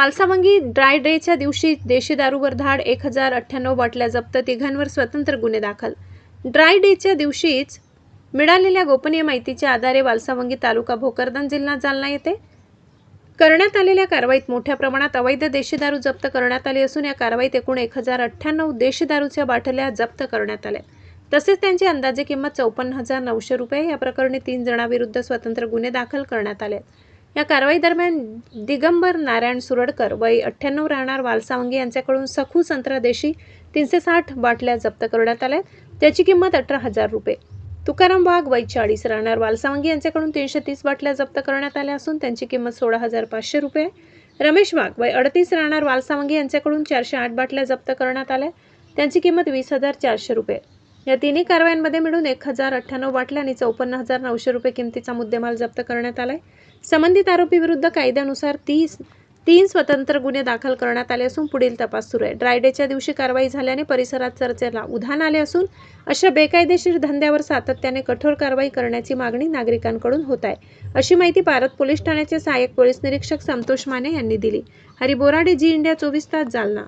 Walsawangi dry डेच्या दिवशी देशी दारूवर धाड, 1098 बाटल्या जप्त, तिघांवर स्वतंत्र गुन्हे दाखल. ड्राय डेच्या दिवशीच मिळालेल्या गोपनीय माहितीच्या आधारे वालसावंगी तालुका भोकरदन जिल्हा जालना येथे करण्यात आलेल्या कारवाईत मोठ्या प्रमाणात अवैध देशी दारू जप्त करण्यात आली असून या कारवाईत एकूण 1098 देशी दारूच्या बाटल्या जप्त करण्यात आल्या. तसेच त्यांची अंदाजे किंमत 54,900 रुपये. या प्रकरणी 3 जणांविरुद्ध स्वतंत्र गुन्हे दाखल करण्यात आले. या कारवाई दरम्यान दिगंबर नारायण सुरडकर वय 98 राहणार वालसावंगी यांच्याकडून सखू संत्रा देशी 360 बाटल्या जप्त करण्यात आल्या. त्याची किंमत 18,000 रुपये. तुकाराम वाघ वय 40 राहणार वालसावंगी यांच्याकडून 330 बाटल्या जप्त करण्यात आल्या असून त्यांची किंमत 16,500 रुपये. रमेश वाघ वय 38 राहणार वालसावंगी यांच्याकडून 408 बाटल्या जप्त करण्यात आल्या. त्यांची किंमत 20,400 रुपये. या तिन्ही कारवायांमध्ये मिळून 1098 बाटल्या आणि 54,900 रुपये किमतीचा मुद्देमाल जप्त करण्यात आलाय. संबंधित आरोपी विरुद्ध कायद्यानुसार 3 स्वतंत्र गुन्हे दाखल करण्यात आले असून पुढील तपास सुरू आहे. ड्राय डेच्या दिवशी कारवाई झाल्याने परिसरात चर्चेला उधाण आले असून अशा बेकायदेशीर धंद्यावर सातत्याने कठोर कारवाई करण्याची मागणी नागरिकांकडून होत आहे, अशी माहिती पारत पोलीस ठाण्याचे सहाय्यक पोलीस निरीक्षक संतोष माने यांनी दिली. हरी बोराडे, जी इंडिया 24 तास, जालना.